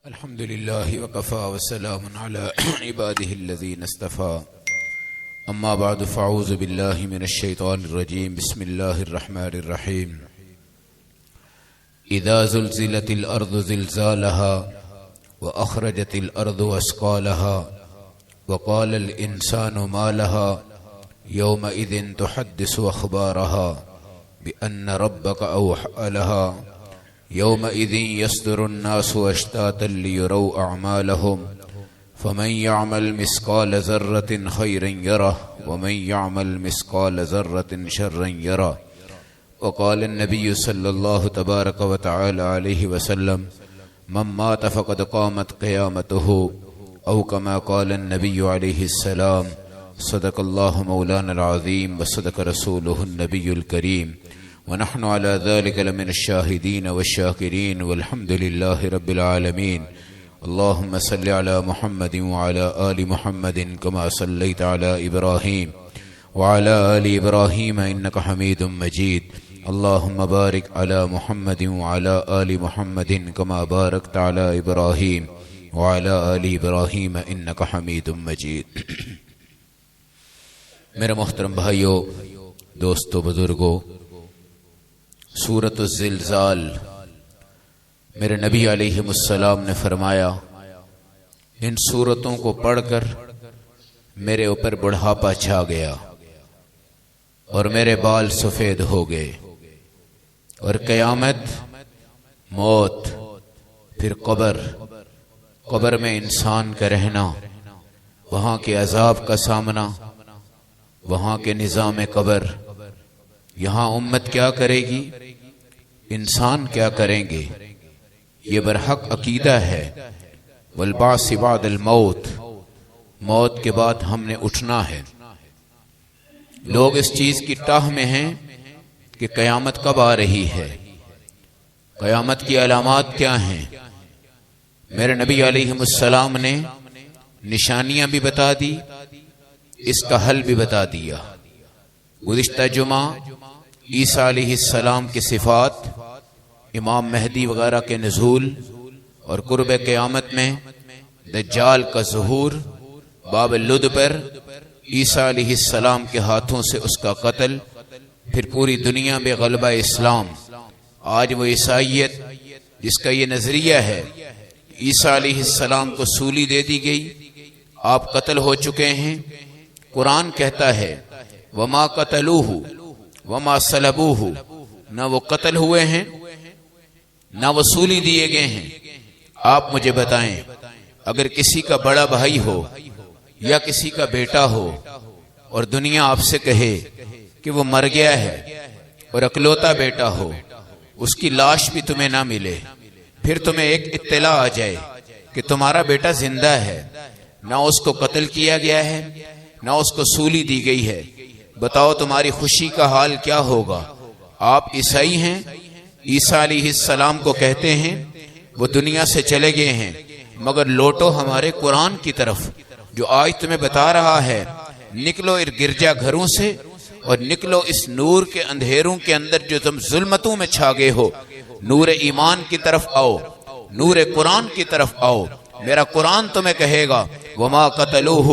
الحمد لله وكفى وسلام على عباده الذين اصطفى أما بعد فأعوذ بالله من الشيطان الرجيم بسم الله الرحمن الرحيم إذا زلزلت الأرض زلزالها وأخرجت الأرض أثقالها وقال الإنسان ما لها يومئذ تحدث أخبارها بأن ربك أوحى لها يومئذ يصدر الناس أشتاتا ليروا أعمالهم فمن يعمل مثقال ذرة خيرا يره ومن يعمل مثقال ذرة شرا يره وقال النبي صلى الله تبارك وتعالى عليه وسلم من مات فقد قامت قيامته أو كما قال النبي عليه السلام صدق الله مولانا العظيم وصدق رسوله النبي الكريم ونحن على ذلك لمن الشاهدين والشاكرين والحمد لله رب العالمين اللهم صل على محمد وعلى آل محمد كما صليت على إبراهيم وعلى آل إبراهيم إنك حميد مجيد اللهم بارك على محمد وعلى آل محمد كما باركت على إبراهيم وعلى آل إبراهيم إنك حميد مجيد میرے محترم بھائیو، دوستو، بزرگو، سورۃ الزلزال میرے نبی علیہ السلام نے فرمایا ان سورتوں کو پڑھ کر میرے اوپر بڑھاپا چھا گیا اور میرے بال سفید ہو گئے، اور قیامت، موت، پھر قبر میں انسان کا رہنا، وہاں کے عذاب کا سامنا، وہاں کے نظام قبر، یہاں امت کیا کرے گی، انسان کیا کریں گے، یہ برحق عقیدہ ہے۔ والبعث بعد الموت، موت کے بعد ہم نے اٹھنا ہے۔ لوگ اس چیز کی ٹاہ میں ہیں کہ قیامت کب آ رہی ہے، قیامت کی علامات کیا ہیں۔ میرے نبی علیہ السلام نے نشانیاں بھی بتا دی، اس کا حل بھی بتا دیا۔ گزشتہ جمعہ عیسیٰ علیہ السلام کی صفات، امام مہدی وغیرہ کے نزول اور قرب قیامت میں دجال کا ظہور، باب اللد پر عیسیٰ علیہ السلام کے ہاتھوں سے اس کا قتل، پھر پوری دنیا میں غلبہ اسلام۔ آج وہ عیسائیت جس کا یہ نظریہ ہے عیسیٰ علیہ السلام کو سولی دے دی گئی، آپ قتل ہو چکے ہیں۔ قرآن کہتا ہے وما قتلوہ وما صلبوہ، نہ وہ قتل ہوئے ہیں نہ وہ سولی دیے گئے ہیں۔ آپ مجھے بتائیں، اگر کسی کا بڑا بھائی ہو یا کسی کا بیٹا ہو اور دنیا آپ سے کہے کہ وہ مر گیا ہے اور اکلوتا بیٹا ہو، اس کی لاش بھی تمہیں نہ ملے، پھر تمہیں ایک اطلاع آ جائے کہ تمہارا بیٹا زندہ ہے، نہ اس کو قتل کیا گیا ہے نہ اس کو سولی دی گئی ہے، بتاؤ تمہاری خوشی کا حال کیا ہوگا؟ آپ عیسائی ہیں، عیسیٰ علیہ السلام کو کہتے ہیں وہ دنیا سے چلے گئے ہیں، مگر لوٹو ہمارے قرآن کی طرف جو آج تمہیں بتا رہا ہے نکلو گرجا گھروں سے اور نکلو اس نور کے اندھیروں کے اندر جو تم ظلمتوں میں چھا گئے ہو، نور ایمان کی طرف آؤ، نور قرآن کی طرف آؤ۔ میرا قرآن تمہیں کہے گا وما قتلوہ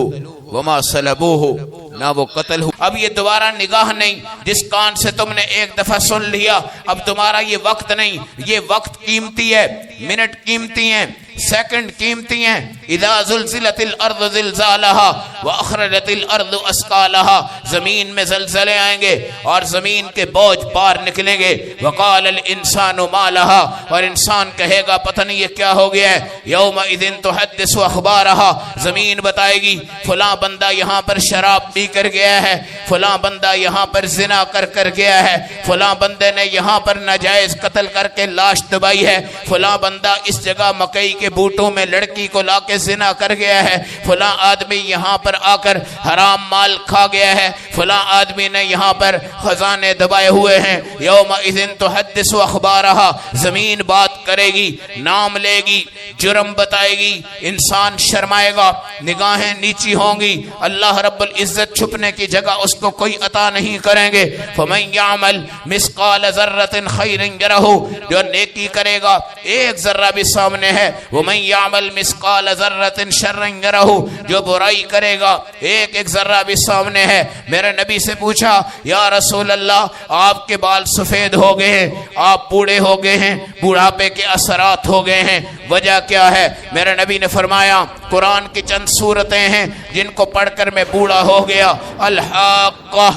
وما صلبوہ، نہ وہ قتل ہو۔ اب یہ دوبارہ نگاہ نہیں، جس کان سے تم نے ایک دفعہ سن لیا اب تمہارا یہ وقت نہیں، یہ وقت قیمتی ہے، منٹ قیمتی ہیں، سیکنڈ قیمتی ہیں۔ اذا زلزلت الارض زلزالها واخرجت الارض اثقالها، زمین میں زلزلے آئیں گے اور زمین کے بوجھ باہر نکلیں گے۔ وقال الانسان ما لها، اور انسان کہے گا پتہ نہیں یہ کیا ہو گیا ہے۔ یومئذ تحدث اخبارها، زمین بتائے گی فلاں بندہ یہاں پر شراب پی کر گیا ہے، فلاں بندہ یہاں پر زنا کر گیا ہے، فلاں بندے نے یہاں پر ناجائز قتل کر کے لاش دبائی ہے، فلاں بندہ اس جگہ مکئی کے بوٹوں میں لڑکی کو لا کے زنا کر گیا ہے، فلاں آدمی یہاں پر آ کر حرام مال کھا گیا ہے، فلاں آدمی نے یہاں پر خزانے دبائے ہوئے ہیں۔ یومئذ تحدث اخبارها، زمین بات کرے گی، نام لے گی، جرم بتائے گی، انسان شرمائے گا، نگاہیں نیچی ہوں گی، اللہ رب العزت چھپنے کی جگہ اس کو کوئی عطا نہیں کریں گے۔ فَمَن يَعْمَلْ مِثْقَالَ ذَرَّةٍ خَيْرٍ يَرَهُ، جو نیکی کرے گا ایک ذرہ بھی سامنے ہے، وَمَن يَعْمَلْ مِثْقَالَ ذَرَّةٍ شَرًّا يَرَهُ، جو برائی کرے گا ایک ایک ذرہ بھی سامنے ہے۔ میرے نبی سے پوچھا یا رسول اللہ آپ کے بال سفید ہو گئے ہیں، آپ بوڑھے ہو گئے ہیں، بوڑھاپے کے اثرات ہو گئے ہیں، وجہ کیا ہے؟ میرے نبی نے فرمایا قرآن کی چند سورتیں ہیں جن کو پڑھ کر میں بوڑھا ہو گیا۔ الحاقہ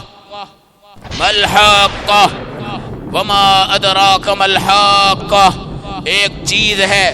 ملحاقہ وما ادراک ملحاقہ، ایک چیز ہے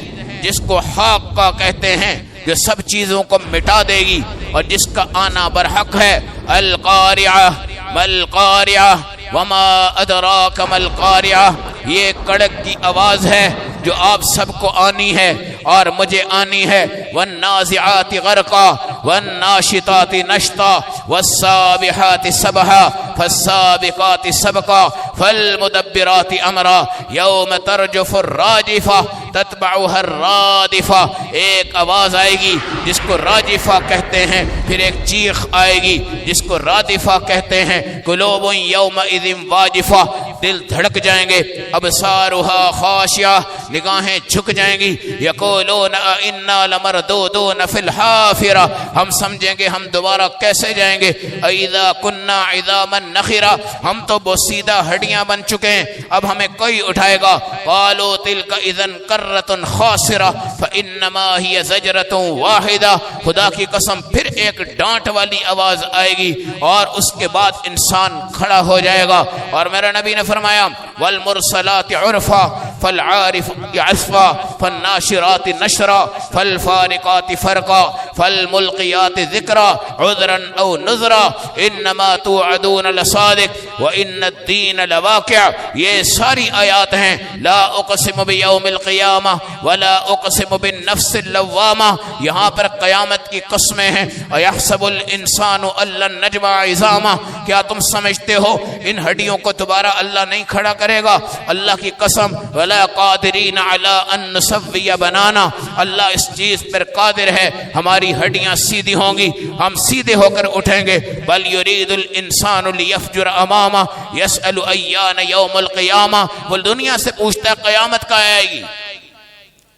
جس کو حاقہ کہتے ہیں جو سب چیزوں کو مٹا دے گی اور جس کا آنا برحق ہے۔ القارعہ ملقارعہ وما ادراک ملقارعہ، یہ کڑک کی آواز ہے جو آپ سب کو آنی ہے اور مجھے آنی ہے۔ والنازعات غرقا والناشطات نشطا والسابحات سبحا فالسابقات سبقا فالمدبرات امرا یوم ترجف الراجفہ تتبعها الرادفہ، ایک آواز آئے گی جس کو راجفہ کہتے ہیں، پھر ایک چیخ آئے گی جس کو رادفہ کہتے ہیں۔ قلوب یومئذ واجفہ، دل دھڑک جائیں گے، ابصارها خاشعہ، نگاہیں جھک جائیں گی۔ یقولون انا لمردودون فی الحافرہ، ہم سمجھیں گے ہم دوبارہ کیسے جائیں گے۔ اذا كنا عظاما نخرہ، ہم تو بوسیدہ ہڈیاں بن چکے ہیں، اب ہمیں کوئی اٹھائے گا۔ قالوا تلک اذا کرۃ خاسرہ فانما ہی زجرۃ واحدہ، خدا کی قسم پھر ایک ڈانٹ والی آواز آئے گی اور اس کے بعد انسان کھڑا ہو جائے گا۔ اور میرے نبی نے فرمایا والمرسلات عرفا فالعارفات عصفا فالناشرات نشرا فالفارقات فرقا فالملقيات ذکرا عذرا او نذرا انما توعدون لصادق وان الدین لواقع، یہ ساری آیات ہیں۔ لا اقسم بیوم القیامہ ولا اقسم بالنفس اللوامہ، یہاں پر قیامت کی قسمیں ہیں۔ ایحسب الانسان ان لن نجمع عظامہ، کیا تم سمجھتے ہو ان ہڈیوں کو دوبارہ اللہ نہیں کھڑا کرے گا؟ اللہ کی قسم ولا قادرین علی ان نسوی بنانا، اللہ اس چیز پر قادر ہے ہماری ہڈیاں سیدھی ہوں گی، ہم سیدھے ہو کر اٹھیں گے۔ بل یرید الانسان لیفجر امامہ یسأل ایان یوم القیامہ، وہ دنیا سے پوچھتا ہے قیامت کب آئے گی،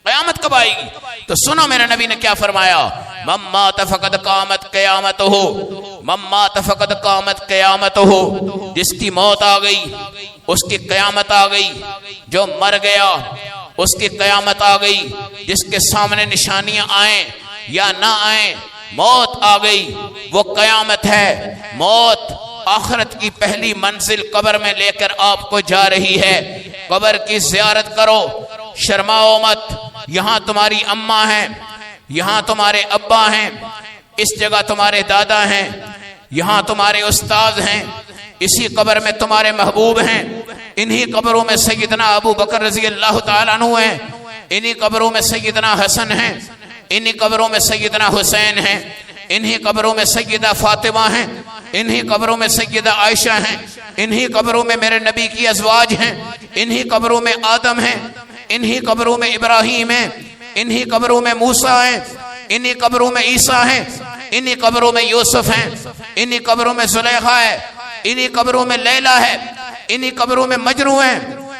قیامت کب آئے گی؟ تو سنو میرے نبی نے کیا فرمایا، من مات فقد قامت قیامتہ، من مات فقد قامت قیامتہ، جس کی موت آ گئی اس کی قیامت آ گئی، جو مر گیا اس کی قیامت آ گئی، جس کے سامنے نشانیاں آئیں یا نہ آئیں موت آ گئی، وہ قیامت ہے۔ موت آخرت کی پہلی منزل قبر میں لے کر آپ کو جا رہی ہے۔ قبر کی زیارت کرو، شرماؤ مت، یہاں تمہاری اماں ہیں، یہاں تمہارے ابا ہیں، اس جگہ تمہارے دادا ہیں، یہاں تمہارے استاد ہیں، اسی قبر میں تمہارے محبوب ہیں، انہی قبروں میں سیدنا ابو بکر رضی اللہ تعالیٰ عنہ ہیں، انہی قبروں میں سیدنا حسن ہیں، انہی قبروں میں سیدنا حسین ہیں، انہی قبروں میں سیدہ فاطمہ ہیں، انہی قبروں میں سیدہ عائشہ ہیں، انہی قبروں میں میرے نبی کی ازواج ہیں، انہی قبروں میں آدم ہیں، انہی قبروں میں ابراہیم ہیں، انہی قبروں میں موسیٰ ہیں، انہی قبروں میں عیسیٰ ہیں، انہی قبروں میں یوسف ہیں، انہی قبروں میں زلیخا ہے، انہی قبروں میں لیلا ہے، انہی قبروں میں مجنوں ہیں،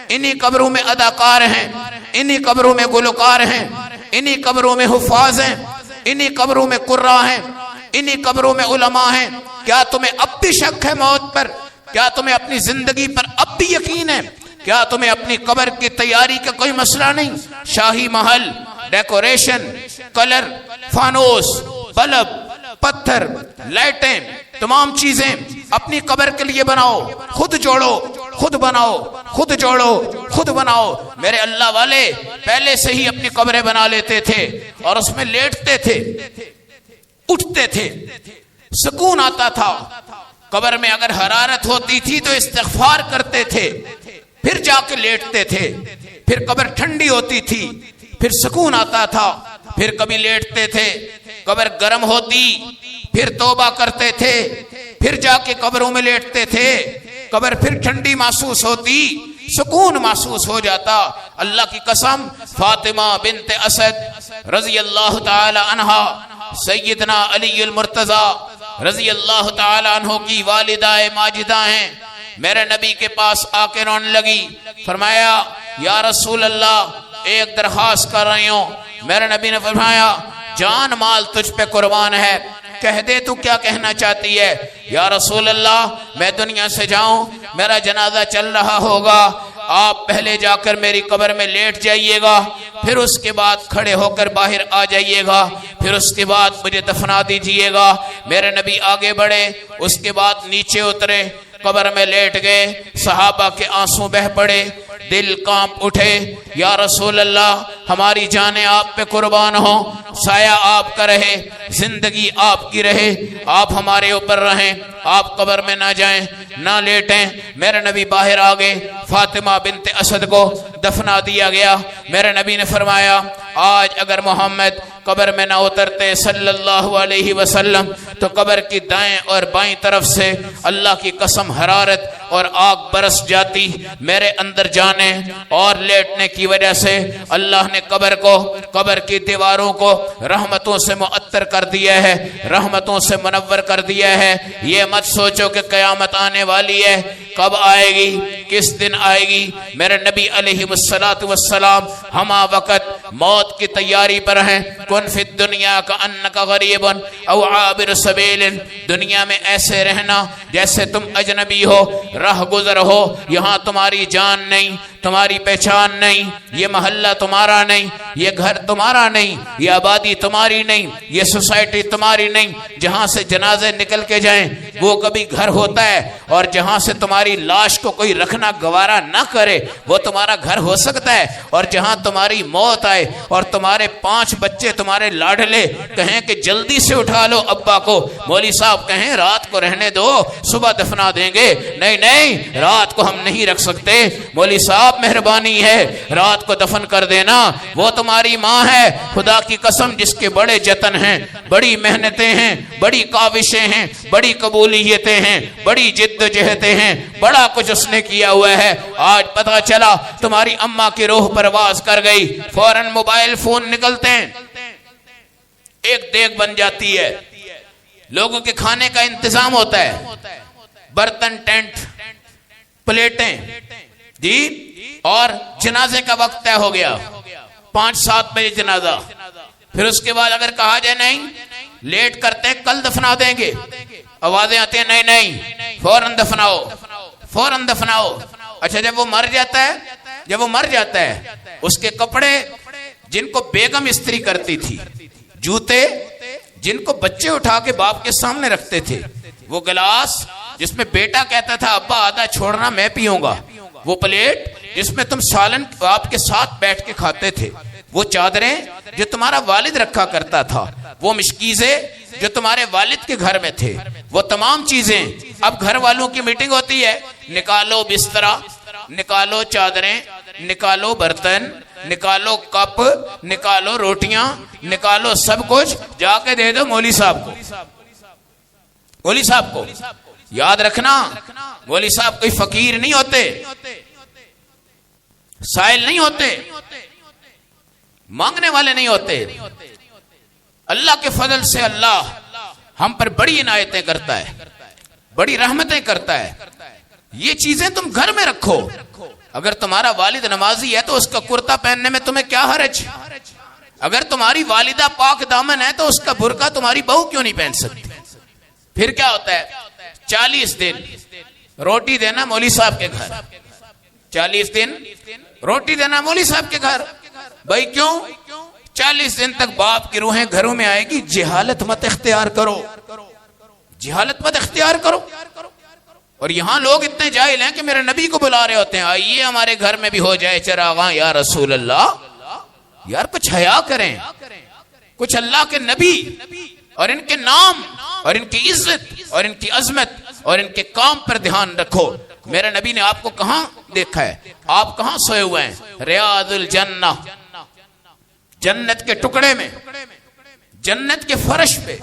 انہی قبروں میں اداکار ہیں، انہی قبروں میں گلوکار ہیں، انہی قبروں میں حفاظ ہیں، انہی قبروں میں قراء ہیں، انہی قبروں میں علماء ہیں۔ کیا تمہیں اب بھی شک ہے موت پر؟ کیا تمہیں اپنی زندگی پر اب بھی یقین ہے؟ کیا تمہیں اپنی قبر کی تیاری کا کوئی مسئلہ نہیں؟ شاہی محل، ڈیکوریشن، کلر، فانوس، بلب، پتھر، لائٹیں، تمام چیزیں اپنی قبر کے لیے بناؤ، خود جوڑو، خود بناؤ، خود جوڑو، خود بناؤ۔ میرے اللہ والے پہلے سے ہی اپنی قبریں بنا لیتے تھے اور اس میں لیٹتے تھے، اٹھتے تھے، سکون آتا تھا۔ قبر میں اگر حرارت ہوتی تھی تو استغفار کرتے تھے، پھر جا کے لیٹتے تھے، پھر قبر ٹھنڈی ہوتی تھی، پھر سکون آتا تھا، پھر کبھی لیٹتے تھے، قبر گرم ہوتی، پھر توبہ کرتے تھے، پھر جا کے قبروں میں لیٹتے تھے، قبر پھر ٹھنڈی محسوس ہوتی، سکون محسوس ہو جاتا۔ اللہ کی قسم فاطمہ بنت اسد رضی اللہ تعالی عنہ سیدنا علی المرتضی رضی اللہ تعالی عنہ کی والدہ ماجدہ ہیں، میرے نبی کے پاس آ کے رونے لگی، فرمایا یا رسول اللہ ایک درخواست کر رہی ہوں۔ میرے نبی نے فرمایا جان مال تجھ پہ قربان ہے، کہہ دے تو کیا کہنا چاہتی ہے۔ یا رسول اللہ میں دنیا سے جاؤں، میرا جنازہ چل رہا ہوگا، آپ پہلے جا کر میری قبر میں لیٹ جائیے گا، پھر اس کے بعد کھڑے ہو کر باہر آ جائیے گا، پھر اس کے بعد مجھے دفنا دیجیے گا۔ میرے نبی آگے بڑھے، اس کے بعد نیچے اترے، قبر میں لیٹ گئے، صحابہ کے آنسو بہ پڑے، دل کانپ اٹھے، یا رسول اللہ ہماری جانیں آپ پہ قربان ہوں، سایہ آپ کا رہے، زندگی آپ کی رہے، آپ ہمارے اوپر رہیں، آپ قبر میں نہ جائیں، نہ لیٹیں۔ میرے نبی باہر آ گئے، فاطمہ بنت اسد کو دفنا دیا گیا۔ میرے نبی نے فرمایا آج اگر محمد قبر میں نہ اترتے صلی اللہ علیہ وسلم تو قبر کی دائیں اور بائیں طرف سے اللہ کی قسم حرارت اور آگ برس جاتی۔ میرے اندر جانے اور لیٹنے کی وجہ سے اللہ نے قبر کی دیواروں کو رحمتوں سے معطر کر دیا ہے، رحمتوں سے منور کر دیا ہے۔ یہ مت سوچو کہ قیامت آنے والی ہے، کب آئے گی، کس دن آئے گی۔ میرے نبی علیہ السلام ہما وقت موت کی تیاری پر ہیں۔ کن فی الدنیا کأنک غریب او عابر سبیل، دنیا میں ایسے رہنا جیسے تم اجنبی ہو، راہ گزر ہو، یہاں تمہاری جان نہیں، تمہاری پہچان نہیں، یہ محلہ تمہارا نہیں، یہ گھر تمہارا نہیں، یہ آبادی تمہاری نہیں، یہ سوسائٹی تمہاری نہیں۔ جہاں سے جنازے نکل کے جائیں وہ کبھی گھر ہوتا ہے، اور جہاں سے تمہاری لاش کو کوئی رکھنا گوارا نہ کرے وہ تمہارا گھر ہو سکتا ہے۔ اور جہاں تمہاری موت آئے اور تمہارے 5 بچے تمہارے لاڈلے کہیں کہ جلدی سے اٹھا لو ابا کو، مولوی صاحب کہیں رات کو رہنے دو صبح دفنا دیں گے، نہیں رات کو ہم نہیں رکھ سکتے، مولوی صاحب مہربانی ہے رات کو دفن کر دینا، وہ تمہاری ماں ہے، خدا کی قسم جس کے بڑے جتن ہیں، بڑی محنتیں ہیں، بڑی کاوشیں ہیں، بڑی قبولیتیں ہیں، بڑی جد و جہدیں ہیں، بڑا کچھ اس نے کیا ہوا ہے۔ آج پتہ چلا تمہاری اماں کی روح پرواز کر گئی، فوراً موبائل فون نکلتے ہیں، ایک دیگ بن جاتی ہے، لوگوں کے کھانے کا انتظام ہوتا ہے، برتن، ٹینٹ، پلیٹیں، جی، اور جنازے کا وقت طے ہو گیا، 5-7 بجے جنازہ۔ پھر اس کے بعد اگر کہا جائے نہیں لیٹ کرتے ہیں کل دفنا دیں گے، آوازیں آتی ہیں نہیں فوراً دفناؤ۔ اچھا جب وہ مر جاتا ہے اس کے کپڑے جن کو بیگم استری کرتی تھی، جوتے جن کو بچے اٹھا کے باپ کے سامنے رکھتے تھے، وہ گلاس جس میں بیٹا کہتا تھا ابا آدھا چھوڑنا میں پیوں گا، وہ پلیٹ جس میں تم سالن باپ کے ساتھ بیٹھ کے کھاتے تھے، وہ چادریں جو تمہارا والد رکھا کرتا تھا، وہ مشکیزیں جو تمہارے والد کے گھر میں تھے، وہ تمام چیزیں اب گھر والوں کی میٹنگ ہوتی ہے، نکالو بسترا، نکالو چادریں، نکالو برتن، نکالو کپ، نکالو روٹیاں، نکالو سب کچھ، جا کے دے دو مولوی صاحب کو۔ یاد رکھنا مولوی صاحب کوئی فقیر نہیں ہوتے، سائل نہیں ہوتے، مانگنے والے نہیں ہوتے۔ اللہ کے فضل سے اللہ ہم پر بڑی عنایتیں کرتا ہے، بڑی رحمتیں کرتا ہے۔ یہ چیزیں تم گھر میں رکھو۔ اگر تمہارا والد نمازی ہے تو اس کا کرتا پہننے میں تمہیں کیا حرج؟ اگر تمہاری والدہ پاک دامن ہے تو اس کا برقع تمہاری بہو کیوں نہیں پہن سکتی؟ پھر کیا ہوتا ہے 40 دن روٹی دینا مولوی صاحب کے گھر، 40 دن روٹی دینا مولوی صاحب کے گھر۔ بھائی کیوں؟ 40 دن تک باپ کی روحیں گھروں میں آئے گی، جہالت مت اختیار کرو، جہالت مت اختیار کرو۔ اور یہاں لوگ اتنے جاہل ہیں کہ میرے نبی کو بلا رہے ہوتے ہیں، آئیے ہمارے گھر میں بھی ہو جائے چراغاں یا رسول اللہ۔ یار کچھ حیا کریں، کچھ اللہ کے نبی اور ان کے نام اور ان کی عزت اور ان کی عظمت اور ان کے کام پر دھیان رکھو۔ میرے نبی نے آپ کو کہاں دیکھا ہے؟ آپ کہاں سوئے ہوئے ہیں؟ ریاض الجنہ، جنت کے ٹکڑے میں، جنت کے فرش پہ،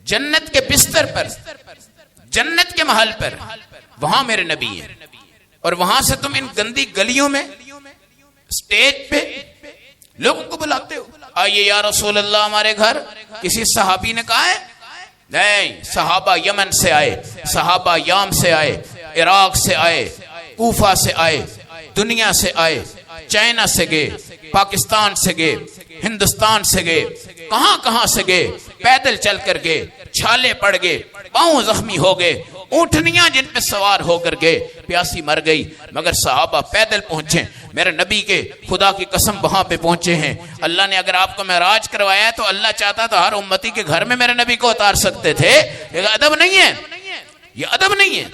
جنت کے بستر پر، جنت کے محل پر، وہاں میرے نبی ہیں۔ اور وہاں سے تم ان گندی گلیوں میں، سٹیج پہ لوگوں کو بلاتے ہو۔ آئیے یا رسول اللہ ہمارے گھر؟ کسی صحابی نے کہا ہے؟ نہیں، صحابہ یمن سے آئے، صحابہ یام سے آئے، عراق سے آئے، کوفہ سے آئے، دنیا سے آئے، چائنا سے گئے، پاکستان سے گئے، ہندوستان سے گئے، کہاں کہاں سے گئے، پیدل چل کر گئے، چھالے پڑ گئے، پاؤں زخمی ہو گئے، اونٹنیاں جن پہ سوار ہو کر گئے، پیاسی مر گئی، مگر صحابہ پیدل پہنچے، میرے نبی کے خدا کی قسم وہاں پہ پہنچے ہیں۔ اللہ نے اگر آپ کو معراج کروایا ہے تو اللہ چاہتا تو ہر امتی کے گھر میں میرے نبی کو اتار سکتے تھے۔ یہ ادب نہیں ہے، یہ ادب نہیں ہے،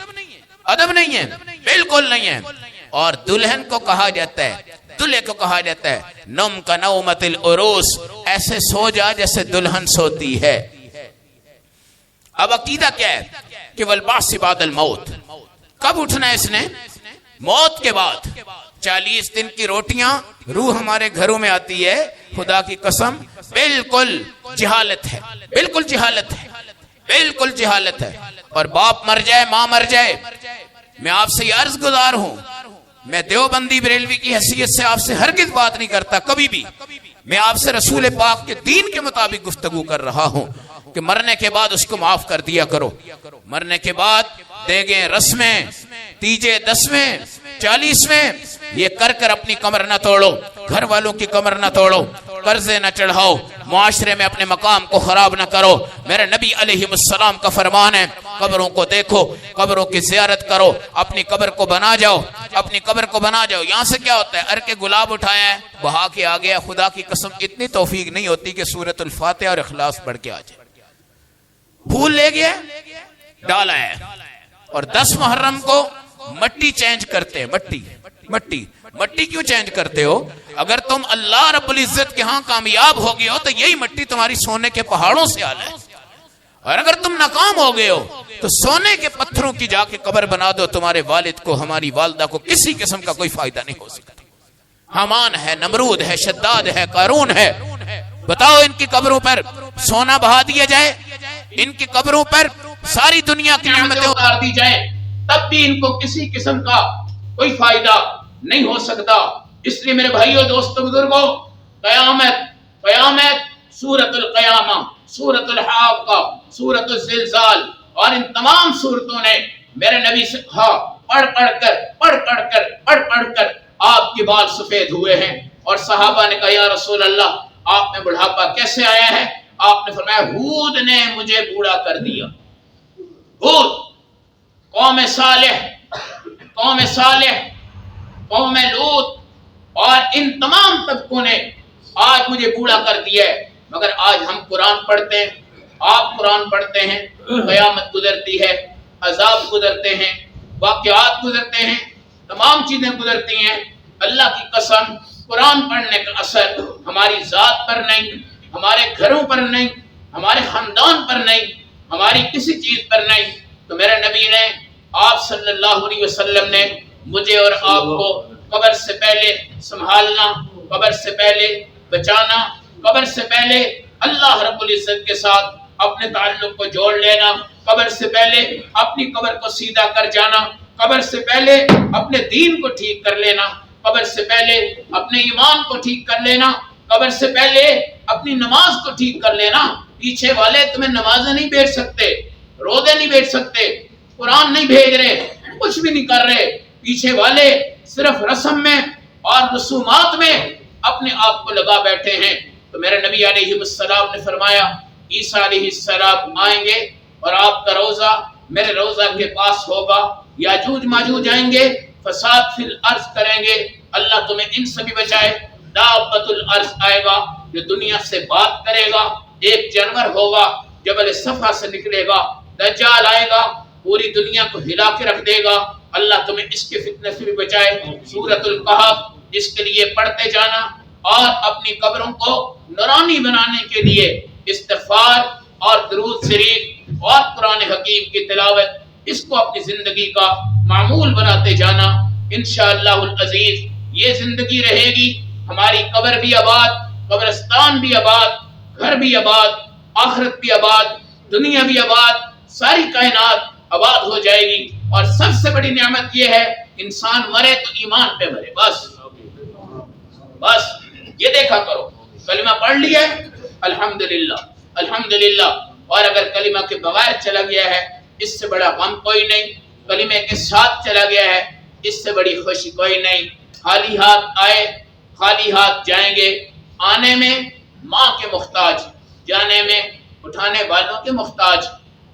ادب نہیں ہے، بالکل نہیں ہے۔ اور دلہن کو کہا جاتا ہے، دلہے کو کہا جاتا ہے نم کا نومت العروس، ایسے سو جا جیسے دلہن سوتی ہے۔ اب عقیدہ کیا ہے کہ والبعث بعد الموت، کب اٹھنا ہے اس نے؟ موت کے بعد۔ 40 دن کی روٹیاں روح ہمارے گھروں میں آتی ہے، خدا کی قسم بالکل جہالت ہے، بالکل جہالت ہے، بالکل جہالت ہے۔ اور باپ مر جائے، ماں مر جائے، میں آپ سے یہ عرض گزار ہوں، میں دیوبندی بریلوی کی حیثیت سے آپ سے ہرگز بات نہیں کرتا، کبھی بھی میں آپ سے رسول پاک کے دین کے مطابق گفتگو کر رہا ہوں کہ مرنے کے بعد اس کو معاف کر دیا کرو۔ مرنے کے بعد دیگیں رسمیں، تیجے 10ویں 40ویں یہ کر کر اپنی کمر نہ توڑو، گھر والوں کی کمر نہ توڑو، قرضے نہ چڑھاؤ، معاشرے میں اپنے مقام کو خراب نہ کرو۔ میرے نبی علیہ السلام کا فرمان ہے قبروں کو دیکھو، قبروں کی زیارت کرو، اپنی قبر کو بنا جاؤ، اپنی قبر کو بنا جاؤ۔ یہاں سے کیا ہوتا ہے؟ ارکے گلاب اٹھایا ہے، بہا کے آ گیا، خدا کی قسم اتنی توفیق نہیں ہوتی کہ سورۃ الفاتحہ اور اخلاص پڑھ کے آ جائے، پھول لے گیا ڈالا ہے۔ اور 10 محرم کو مٹی چینج کرتے ہیں، مٹی کیوں چینج کرتے ہو؟ اگر تم اللہ رب العزت کے ہاں کامیاب ہو گئے ہو تو یہی مٹی تمہاری سونے کے پہاڑوں سے آ ہے، اور اگر تم ناکام ہو گئے ہو تو سونے کے پتھروں کی جا کے قبر بنا دو، تمہارے والد کو، ہماری والدہ کو کسی قسم کا کوئی فائدہ نہیں ہو سکتا۔ حامان ہے، نمرود ہے، شداد ہے، قارون ہے، بتاؤ ان کی قبروں پر سونا بہا دیا جائے، ان کی قبروں پر ساری دنیا کی نعمتیں اتار دی جائے، تب بھی ان کو کسی قسم کا کوئی فائدہ نہیں ہو سکتا۔ اس لیے میرے بھائیوں، دوستوں، بزرگوں، قیامت، سورۃ القیامہ، سورۃ الحاقہ، سورۃ الزلزال اور ان تمام سورتوں نے میرے نبی سے پڑھ کر آپ کے بال سفید ہوئے ہیں۔ اور صحابہ نے کہا یا رسول اللہ آپ میں بڑھاپا کیسے آیا ہے؟ آپ نے فرمایا ہود نے مجھے بوڑھا کر دیا۔ ہود، قوم صالح، قوم لوط اور ان تمام طبقوں نے آج مجھے بوڑھا کر دیا ہے۔ مگر آج ہم قرآن پڑھتے ہیں، آپ قرآن پڑھتے ہیں، قیامت گزرتی ہے، عذاب گزرتے ہیں، واقعات گزرتے ہیں، تمام چیزیں گزرتی ہیں۔ اللہ کی قسم قرآن پڑھنے کا اثر ہماری ذات پر نہیں، ہمارے گھروں پر نہیں، ہمارے خاندان پر نہیں، ہماری کسی چیز پر نہیں۔ تو میرے نبی نے، آپ صلی اللہ علیہ وسلم نے مجھے اور آپ کو قبر سے پہلے سنبھالنا، قبر سے پہلے بچانا، قبر سے پہلے اللہ رب العزت کے ساتھ اپنے تعلق کو جوڑ لینا، قبر سے پہلے اپنی قبر کو سیدھا کر جانا، قبر سے پہلے اپنے دین کو ٹھیک کر لینا، قبر سے پہلے اپنے ایمان کو ٹھیک کر لینا، قبر سے پہلے اپنی نماز کو ٹھیک کر لینا۔ پیچھے والے تمہیں نمازیں نہیں بھیج سکتے، روزے نہیں بھیج سکتے، قرآن نہیں بھیج رہے، کچھ بھی نہیں کر رہے، پیچھے والے صرف رسم میں اور رسومات میں اپنے آپ کو لگا بیٹھے ہیں۔ تو میرے نبی علیہ السلام نے فرمایا عیسیٰ علیہ السلام آئیں گے اور آپ کا روزہ میرے روزہ کے پاس ہوگا، یاجوج ماجوج آئیں گے، فساد فی الارض کریں گے، اللہ تمہیں ان سے بھی بچائے۔ دابۃ الارض آئے گا جو دنیا سے بات کرے گا، ایک جانور ہوگا جبل صفا سے نکلے گا۔ دجال آئے گا، پوری دنیا کو ہلا کے رکھ دے گا، اللہ تمہیں اس کے فتنے سے بھی بچائے۔ سورۃ الکہف، اس کے لیے پڑھتے جانا اور اپنی قبروں کو نورانی بنانے کے لیے استغفار اور درود شریف اور قرآن حکیم کی تلاوت، اس کو اپنی زندگی کا معمول بناتے جانا۔ انشاءاللہ العزیز یہ زندگی رہے گی، ہماری قبر بھی آباد، قبرستان بھی آباد، گھر بھی آباد، آخرت بھی آباد، دنیا بھی آباد، ساری کائنات آباد ہو جائے گی۔ اور سب سے بڑی نعمت یہ ہے انسان مرے تو ایمان پہ مرے، بس یہ دیکھا کرو، کلمہ پڑھ لیا ہے الحمدللہ الحمدللہ، اور اگر کلمہ کے بغیر چلا گیا ہے اس سے بڑا غم کوئی نہیں، کلمے کے ساتھ چلا گیا ہے اس سے بڑی خوشی کوئی نہیں۔ خالی ہاتھ آئے خالی ہاتھ جائیں گے، آنے میں ماں کے محتاج، جانے میں اٹھانے والوں کے محتاج،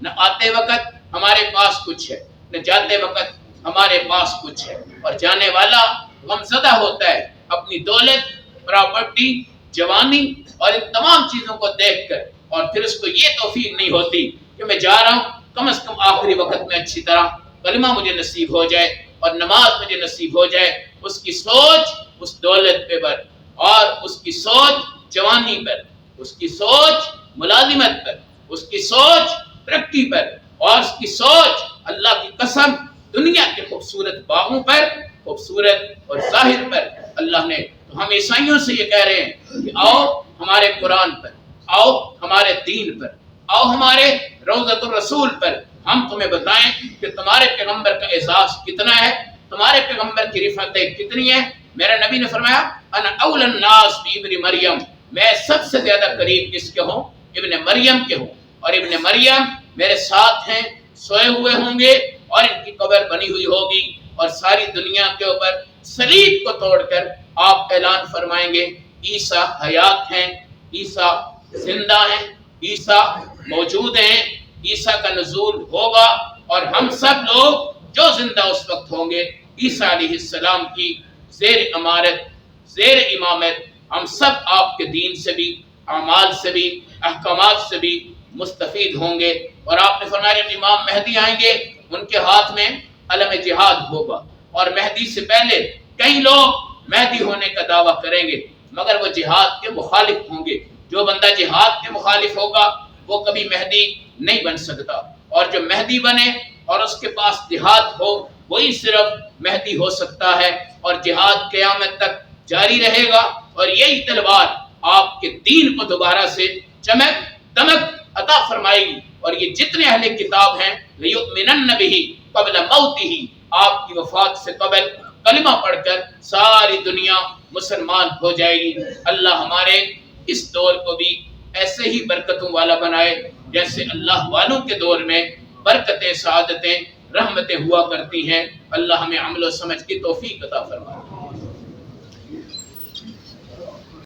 نہ آتے وقت ہمارے پاس کچھ ہے نہ جاتے وقت ہمارے پاس کچھ ہے، اور جانے والا غمزدہ ہوتا ہے اپنی دولت، پراپرٹی، جوانی اور ان تمام چیزوں کو دیکھ کر، اور پھر اس کو یہ توفیق نہیں ہوتی کہ میں جا رہا ہوں کم از کم آخری وقت میں اچھی طرح کلمہ مجھے نصیب ہو جائے اور نماز مجھے نصیب ہو جائے۔ اس کی سوچ اس دولت پہ پر، اور اس کی سوچ جوانی پر، اس کی سوچ ملازمت پر، اس کی سوچ ترقی پر، اور اس کی سوچ اللہ کی قسم دنیا کے خوبصورت باغوں پر، خوبصورت اور ظاہر پر۔ اللہ نے تو ہم عیسائیوں سے یہ کہہ رہے ہیں کہ آؤ ہمارے قرآن پر، آؤ ہمارے دین پر، آؤ ہمارے روضۃ الرسول پر، ہم تمہیں بتائیں کہ تمہارے پیغمبر کا اعزاز کتنا ہے، تمہارے پیغمبر کی رفعتیں کتنی ہیں۔ میرے نبی نے فرمایا انا اول الناس بابن مریم، میں سب سے زیادہ قریب کس کے ہوں؟ ابن مریم کے ہوں، اور ابن مریم میرے ساتھ ہیں، سوئے ہوئے ہوں گے اور ان کی قبر بنی ہوئی ہوگی، اور ساری دنیا کے اوپر صلیب کو توڑ کر آپ اعلان فرمائیں گے عیسیٰ حیات ہیں، عیسیٰ زندہ ہیں، عیسیٰ موجود ہیں، عیسیٰ کا نزول ہوگا، اور ہم سب لوگ جو زندہ اس وقت ہوں گے عیسیٰ علیہ السلام کی زیر امارت، زیر امامت، ہم سب آپ کے دین سے بھی، اعمال سے بھی، احکامات سے بھی مستفید ہوں گے۔ اور آپ نے فرمایا جب امام مہدی آئیں گے ان کے ہاتھ میں علم جہاد ہوگا، اور مہدی سے پہلے کئی لوگ مہدی ہونے کا دعویٰ کریں گے مگر وہ جہاد کے مخالف ہوں گے۔ جو بندہ جہاد کے مخالف ہوگا وہ کبھی مہدی نہیں بن سکتا، اور جو مہدی بنے اور اس کے پاس جہاد ہو وہی صرف مہدی ہو سکتا ہے، اور جہاد قیامت تک جاری رہے گا، اور یہی تلوار آپ کے دین کو دوبارہ سے چمک دمک عطا فرمائے گی۔ اور یہ جتنے اہل کتاب ہیں لَيُؤْمِنَنَّ بِهِ قبل موتِهِ، آپ کی وفات سے قبل کلمہ پڑھ کر ساری دنیا مسلمان ہو جائے گی۔ اللہ ہمارے اس دور کو بھی ایسے ہی برکتوں والا بنائے جیسے اللہ والوں کے دور میں برکتیں، سعادتیں، رحمتیں ہوا کرتی ہیں۔ اللہ ہمیں عمل و سمجھ کی توفیق عطا فرمائے۔